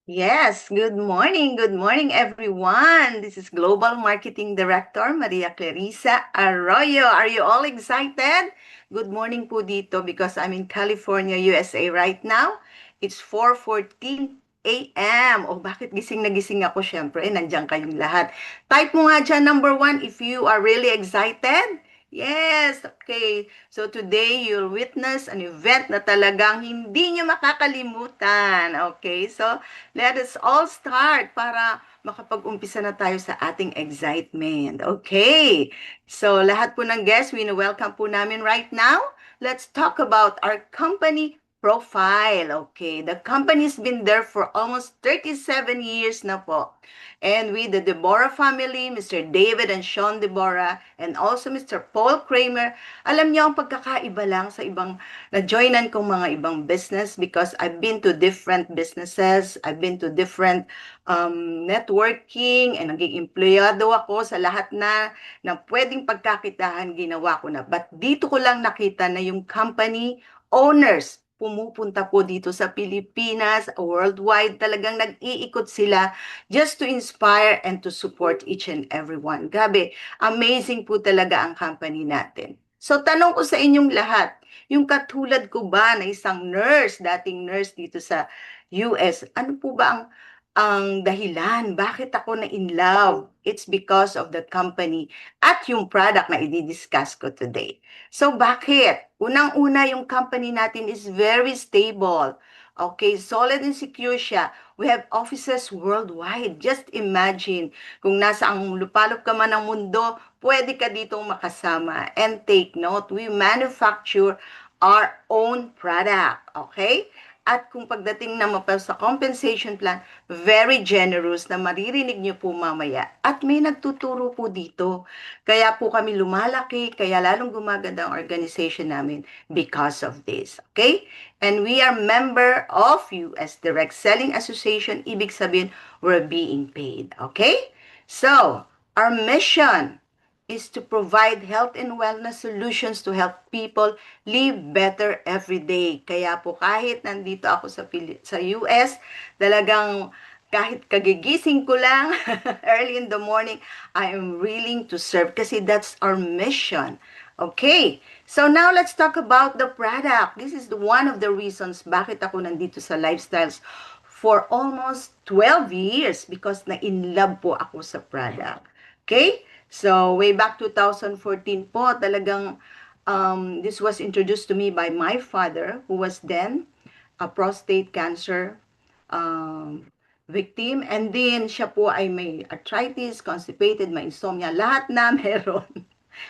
Yes, good morning everyone. This is Global Marketing Director Maria Clarissa Arroyo. Are you all excited? Good morning po dito because I'm in California, USA right now. It's 4:14 a.m. Oh, bakit gising na gising ako? Syempre, nandiyan kayong lahat. Type mo nga dyan, number one, if you are really excited. Yes, okay. So today you'll witness an event na talagang hindi nyo makakalimutan. Okay, so let us all start para makapag-umpisa na tayo sa ating excitement. Okay. So, lahat po ng guests, welcome po namin right now. Let's talk about our company profile. Okay. The company's been there for almost 37 years na po. And with the Deborah family, Mr. David and Sean Deborah, and also Mr. Paul Kramer, alam niyo ang pagkakaiba lang sa ibang na-joinan kong mga ibang business because I've been to different businesses, I've been to different networking, and naging empleyado ako sa lahat na pwedeng pagkakitahan, ginawa ko na. But dito ko lang nakita na yung company owners, pumupunta po dito sa Pilipinas, worldwide, talagang nag-iikot sila just to inspire and to support each and everyone. Grabe, amazing po talaga ang company natin. So tanong ko sa inyong lahat, yung katulad ko ba na isang nurse, dating nurse dito sa US, ano po ba ang dahilan bakit ako na in love? It's because of the company at yung product na i-discuss ko today. So bakit? Unang-una, yung company natin is very stable. Okay, solid and secure siya. We have offices worldwide. Just imagine, kung nasa ang lupalop ka man ng mundo, pwede ka ditong makasama. And take note, we manufacture our own product. Okay? At kung pagdating naman pa sa compensation plan, very generous na maririnig niyo po mamaya. At may nagtuturo po dito. Kaya po kami lumalaki, kaya lalong gumaganda ang organization namin because of this. Okay? And we are member of US Direct Selling Association. Ibig sabihin, we're being paid. Okay? So, our mission is to provide health and wellness solutions to help people live better every day. Kaya po kahit nandito ako sa US, talagang kahit kagigising ko lang early in the morning, I am willing to serve kasi that's our mission. Okay, so now let's talk about the product. This is one of the reasons bakit ako nandito sa Lifestyles for almost 12 years because na-in love po ako sa product. Okay? So, way back 2014 po, talagang this was introduced to me by my father who was then a prostate cancer um, victim. And then, siya po ay may arthritis, constipated, may insomnia, lahat na meron.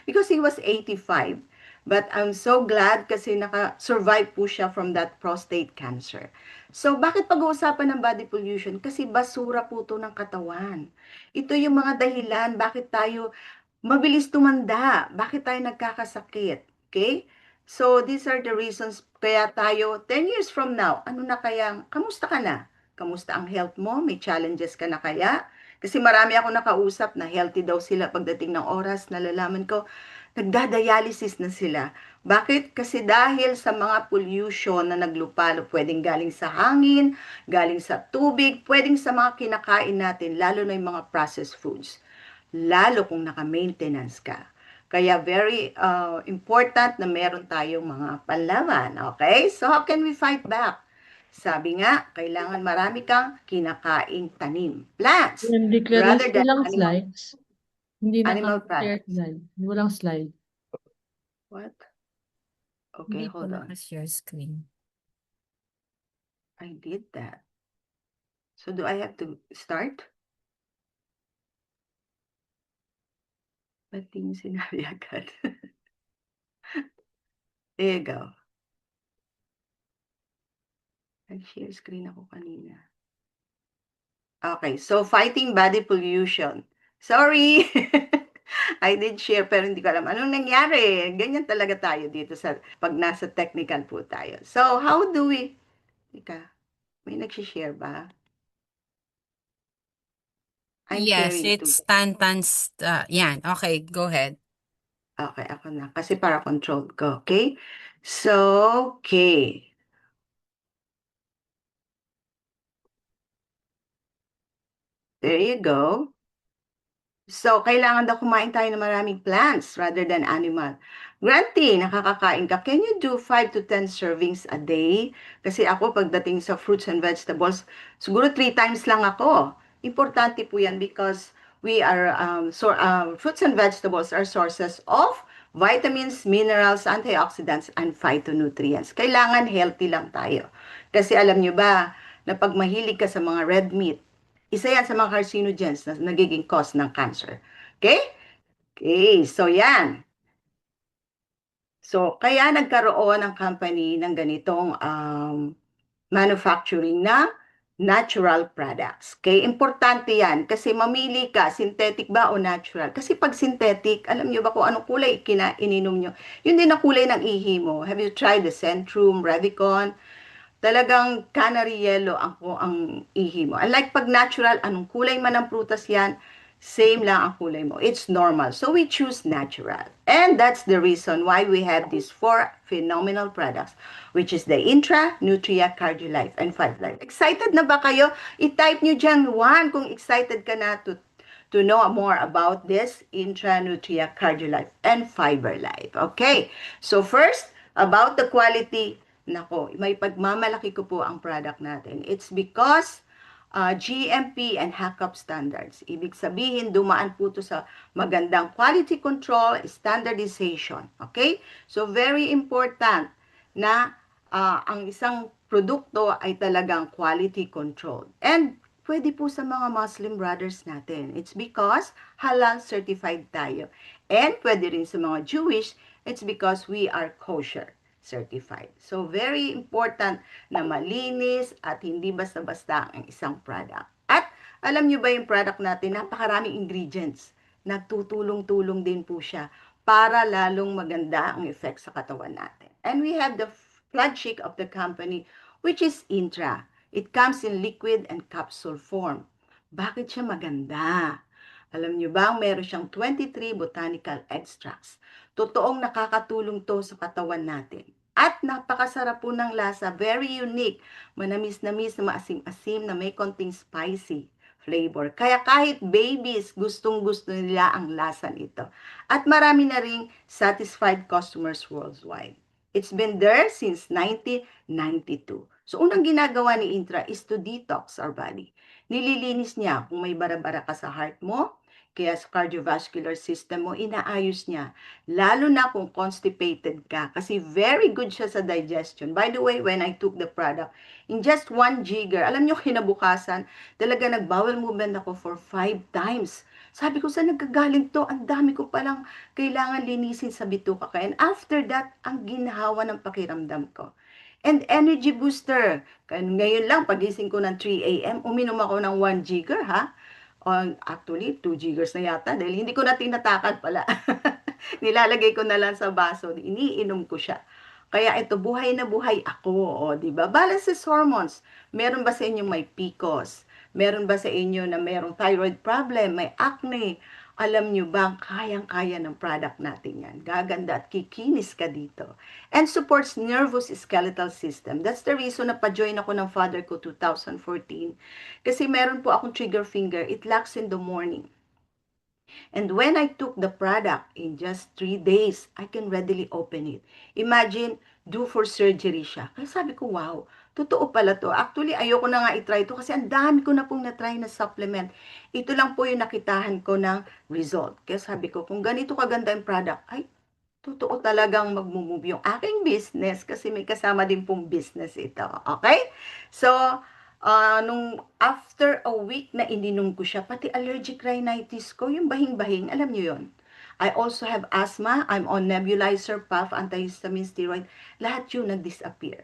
Because he was 85. But I'm so glad kasi naka-survive po siya from that prostate cancer. So, bakit pag-uusapan ng body pollution? Kasi basura po to ng katawan. Ito yung mga dahilan bakit tayo mabilis tumanda, bakit tayo nagkakasakit. Okay? So, these are the reasons kaya tayo, 10 years from now, ano na kaya, kamusta ka na? Kamusta ang health mo? May challenges ka na kaya? Kasi marami ako nakausap na healthy daw sila pagdating ng oras, nalalaman ko, nagdadialysis na sila. Bakit? Kasi dahil sa mga pollution na naglupalo, pwedeng galing sa hangin, galing sa tubig, pwedeng sa mga kinakain natin, lalo na yung mga processed foods. Lalo kung naka-maintenance ka. Kaya very important na meron tayong mga panlaban. Okay? So how can we fight back? Sabi nga, kailangan marami kang kinakaing tanim. Plants. Yung Rather declaration, than walang slides. Hindi animal naka-share products. slide. Walang slide. What? Okay, Hindi po hold on. naka-share screen. I did that. So do I have to start? Ba't di mo sinabi agad? There you go. Nag-share screen ako kanina. Okay, so fighting body pollution. Sorry! I did share pero hindi ko alam anong nangyari. Ganyan talaga tayo dito sa pag nasa technical po tayo. So, how do we... Ika, may nag-share ba? I'm Yes, sharing too. it's Tantan's, yan. Okay, go ahead. Okay, ako na. Kasi para control ko, okay? So, okay. There you go. So, kailangan daw kumain tayo ng maraming plants rather than animal. Granty, nakakakain ka. Can you do 5 to 10 servings a day? Kasi ako, pagdating sa fruits and vegetables, siguro 3 times lang ako. Importante po yan because fruits and vegetables are sources of vitamins, minerals, antioxidants, and phytonutrients. Kailangan healthy lang tayo. Kasi alam nyo ba, na pag mahilig ka sa mga red meat, isa yan sa mga carcinogens na nagiging cause ng cancer. Okay? Okay, so yan. So, kaya nagkaroon ng company ng ganitong manufacturing na natural products. Okay, importante yan kasi mamili ka, synthetic ba o natural. Kasi pag synthetic, alam nyo ba kung anong kulay ininom nyo? Yun din ang kulay ng ihi mo. Have you tried the Centrum, Revicon? Talagang canary yellow ang ihi mo. Unlike pag natural, anong kulay man ang prutas yan, same lang ang kulay mo. It's normal. So we choose natural. And that's the reason why we have these 4 phenomenal products, which is the Intra, Nutria, CardioLife, and 5Life. Excited na ba kayo? I-type nyo dyan 1 kung excited ka na to know more about this Intra, Nutria, CardioLife, and FiberLife. Okay, so first, about the quality. Nako, may pagmamalaki ko po ang product natin. It's because GMP and HACCP standards. Ibig sabihin, dumaan po to sa magandang quality control, standardization. Okay? So, very important na ang isang produkto ay talagang quality control. And pwede po sa mga Muslim brothers natin. It's because halal certified tayo. And pwede rin sa mga Jewish, it's because we are kosher certified. So, very important na malinis at hindi basta-basta ang isang product. At alam nyo ba yung product natin, napakaraming ingredients. Nagtutulong-tulong din po siya para lalong maganda ang effect sa katawan natin. And we have the flagship of the company, which is Intra. It comes in liquid and capsule form. Bakit siya maganda? Alam nyo ba, meron siyang 23 botanical extracts. Totoong nakakatulong to sa katawan natin. At napakasarap po ng lasa, very unique. Manamis-namis na maasim-asim na may konting spicy flavor. Kaya kahit babies, gustong-gusto nila ang lasa nito. At marami na ring satisfied customers worldwide. It's been there since 1992. So unang ginagawa ni Intra is to detox our body. Nililinis niya kung may bara-bara ka sa heart mo, kaya sa cardiovascular system mo, inaayos niya. Lalo na kung constipated ka. Kasi very good siya sa digestion. By the way, when I took the product, in just 1 jigger, alam nyo kinabukasan, talaga nag-bowel movement ako for 5 times. Sabi ko, saan nagkagaling to? Ang dami ko palang kailangan linisin sa bituka ko. And after that, ang ginhawa ng pakiramdam ko. And energy booster. Ngayon lang, pagising ko ng 3 a.m., uminom ako ng 1 jigger, ha? Actually, 2 jiggers na yata dahil hindi ko na tinatakan pala. Nilalagay ko na lang sa baso, iniinom ko siya. Kaya ito, buhay na buhay ako, di ba? Balances hormones. Meron ba sa inyo may PCOS? Meron ba sa inyo na merong thyroid problem, may acne? Alam nyo ba, kayang-kaya ng product natin yan. Gaganda at kikinis ka dito. And supports nervous skeletal system. That's the reason na pa-join ako ng father ko 2014. Kasi meron po akong trigger finger. It lacks in the morning. And when I took the product in just 3 days, I can readily open it. Imagine, due for surgery siya. Kaya sabi ko, wow, totoo pala to. Actually, ayoko na nga i-try to kasi ang dami ko na pong na-try na supplement. Ito lang po yung nakitahan ko ng result. Kaya sabi ko, kung ganito kaganda yung product, ay, totoo talagang mag-move yung aking business kasi may kasama din pong business ito. Okay? So, nung after a week na ininom ko siya, pati allergic rhinitis ko, yung bahing-bahing, alam niyo yon. I also have asthma, I'm on nebulizer, puff, antihistamine, steroid, lahat yun nag-disappear.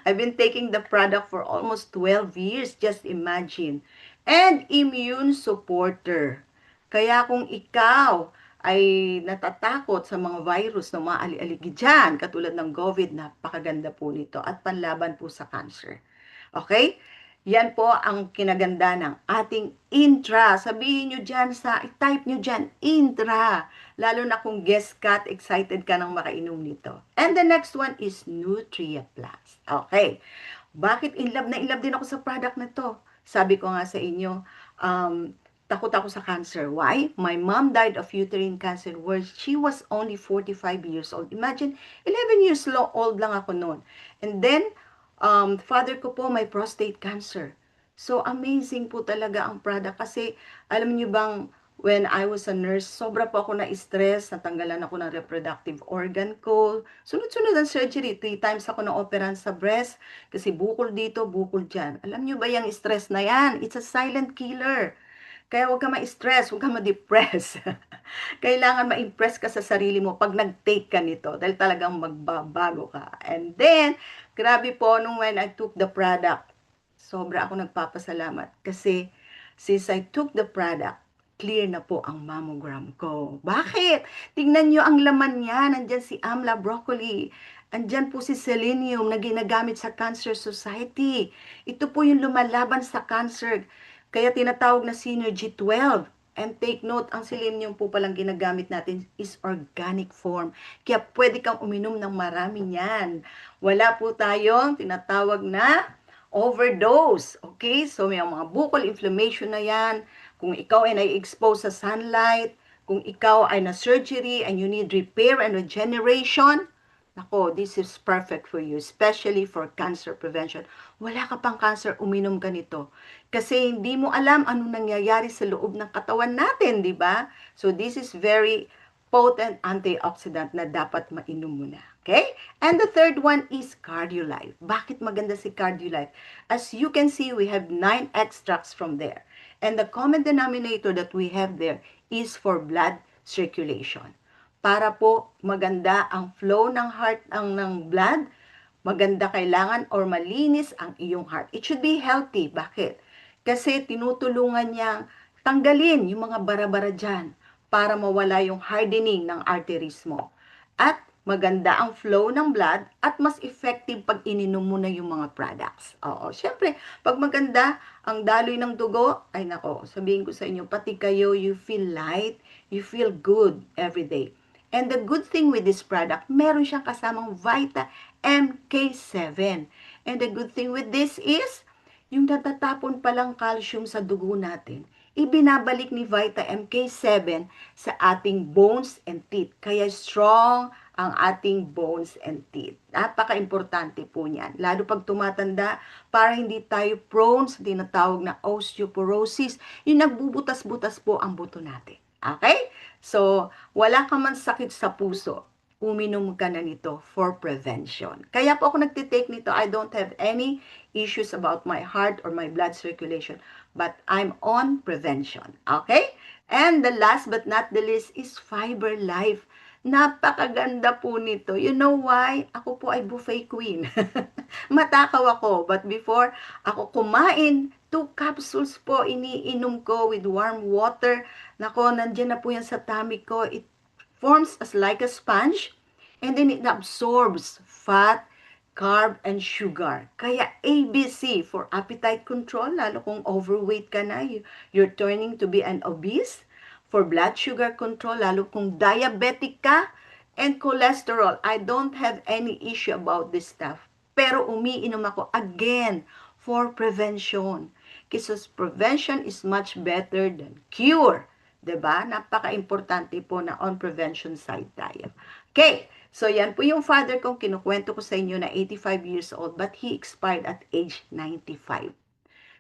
I've been taking the product for almost 12 years, just imagine. And immune supporter. Kaya kung ikaw ay natatakot sa mga virus na mga ali-aligi dyan, katulad ng COVID, napakaganda po nito at panlaban po sa cancer. Okay? Yan po ang kinaganda ng ating Intra. Sabihin nyo dyan type nyo dyan, Intra. Lalo na kung guest cat, excited ka nang makainom nito. And the next one is Nutria Plus. Okay. Bakit in love na in love din ako sa product na to? Sabi ko nga sa inyo, takot ako sa cancer. Why? My mom died of uterine cancer where she was only 45 years old. Imagine, 11 years old lang ako noon. And then, father ko po may prostate cancer. So, amazing po talaga ang product kasi, alam niyo bang, when I was a nurse, sobra po ako na-stress, natanggalan ako ng reproductive organ ko. Sunod-sunod ang surgery, 3 times ako na-operan sa breast, kasi bukol dito, bukol dyan. Alam niyo ba yung stress na yan? It's a silent killer. Kaya huwag ka ma-stress, huwag ka ma-depress. Kailangan ma-impress ka sa sarili mo pag nag-take ka nito dahil talagang magbabago ka. And then, grabe po nung when I took the product, sobra ako nagpapasalamat kasi since I took the product, clear na po ang mammogram ko. Bakit? Tingnan nyo ang laman niya. Nandyan si Amla Broccoli. Andyan po si selenium na ginagamit sa Cancer Society. Ito po yung lumalaban sa cancer. Kaya tinatawag na Synergy 12. And take note, ang selenium po palang ginagamit natin is organic form. Kaya pwede kang uminom ng marami niyan. Wala po tayong tinatawag na overdose. Okay? So may mga bukol inflammation na yan. Kung ikaw ay na-expose sa sunlight, kung ikaw ay na-surgery and you need repair and regeneration, nako, this is perfect for you, especially for cancer prevention. Wala ka pang cancer, uminom ka nito. Kasi hindi mo alam anong nangyayari sa loob ng katawan natin, di ba? So this is very potent antioxidant na dapat mainom mo na. Okay? And the third one is Cardiolife. Bakit maganda si Cardiolife? As you can see, we have 9 extracts from there. And the common denominator that we have there is for blood circulation. Para po maganda ang flow ng heart ng blood, maganda kailangan or malinis ang iyong heart. It should be healthy. Bakit? Kasi tinutulungan niyang tanggalin yung mga bara-bara dyan para mawala yung hardening ng arteries mo. At maganda ang flow ng blood at mas effective pag ininom mo na yung mga products. Oo, syempre, pag maganda ang daloy ng dugo, ay nako, sabihin ko sa inyo, pati kayo, you feel light, you feel good every day. And the good thing with this product, meron siyang kasamang Vita MK7. And the good thing with this is, yung natatapon palang calcium sa dugo natin, ibinabalik ni Vita MK7 sa ating bones and teeth. Kaya strong ang ating bones and teeth. Napaka-importante po niyan. Lalo pag tumatanda, para hindi tayo prone sa tinatawag na osteoporosis, yung nagbubutas-butas po ang buto natin. Okay? So, wala ka man sakit sa puso, uminom ka na nito for prevention. Kaya po ako nagtitake nito. I don't have any issues about my heart or my blood circulation, but I'm on prevention. Okay? And the last but not the least is Fiber Life. Napakaganda po nito. You know why? Ako po ay buffet queen. Matakaw ako. But before ako kumain, 2 capsules po iniinom ko with warm water. Nako, nandiyan na po yan sa tummy ko. It forms as like a sponge and then it absorbs fat, carb, and sugar. Kaya ABC for appetite control, lalo kung overweight ka na, you're turning to be an obese. For blood sugar control, lalo kung diabetic ka, and cholesterol. I don't have any issue about this stuff. Pero umiinom ako again for prevention. Kasi prevention is much better than cure. 'Di ba? Napaka-importante po na on prevention side tayo. Okay, so yan po yung father kong kinukwento ko sa inyo na 85 years old but he expired at age 95.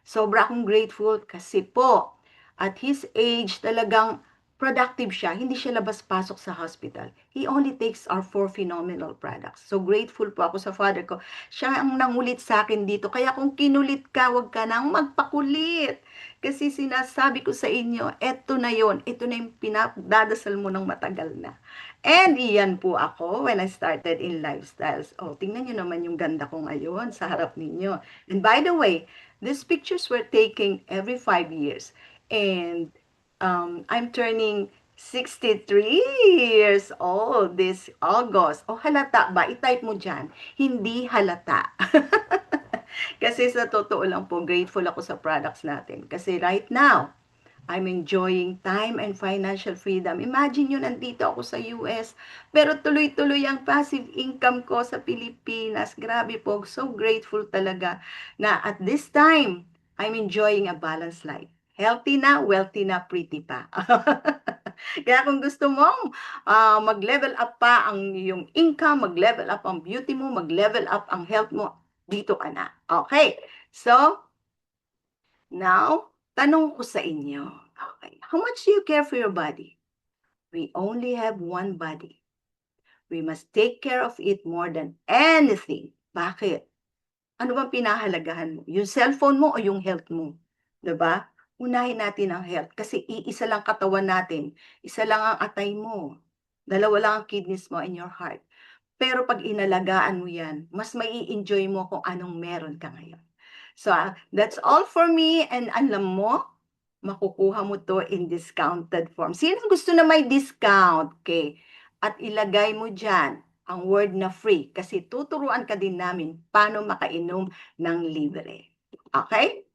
Sobra akong grateful kasi po at his age talagang productive siya. Hindi siya labas-pasok sa hospital. He only takes our 4 phenomenal products. So grateful po ako sa father ko. Siya ang nangulit sa akin dito. Kaya kung kinulit ka, wag ka nang magpakulit. Kasi sinasabi ko sa inyo, eto na yon, ito na yung pinadadasal mo ng matagal na. And iyan po ako when I started in lifestyles. Oh, tingnan nyo naman yung ganda ko ngayon sa harap ninyo. And by the way, these pictures were taken every 5 years. And I'm turning 63 years old this August. O halata ba? I-type mo dyan. Hindi halata. Kasi sa totoo lang po, grateful ako sa products natin. Kasi right now, I'm enjoying time and financial freedom. Imagine yun, nandito ako sa US, pero tuloy-tuloy ang passive income ko sa Pilipinas. Grabe po, so grateful talaga na at this time, I'm enjoying a balanced life. Healthy na, wealthy na, pretty pa. Kaya kung gusto mong mag-level up pa ang iyong income, mag-level up ang beauty mo, mag-level up ang health mo, dito ka na. Okay. So, now, tanong ko sa inyo. Okay. How much do you care for your body? We only have one body. We must take care of it more than anything. Bakit? Ano bang pinahalagahan mo? Yung cellphone mo o yung health mo? 'Di ba? Unahin natin ang health kasi iisa lang katawan natin, isa lang ang atay mo, dalawa lang ang kidneys mo and your heart. Pero 'pag inalagaan mo 'yan, mas mai-enjoy mo kung anong meron ka ngayon. So, that's all for me and alam mo, makukuha mo 'to in discounted form. Sinong gusto na may discount? Okay. At ilagay mo diyan ang word na free kasi tuturuan ka din namin paano makainom ng libre. Okay?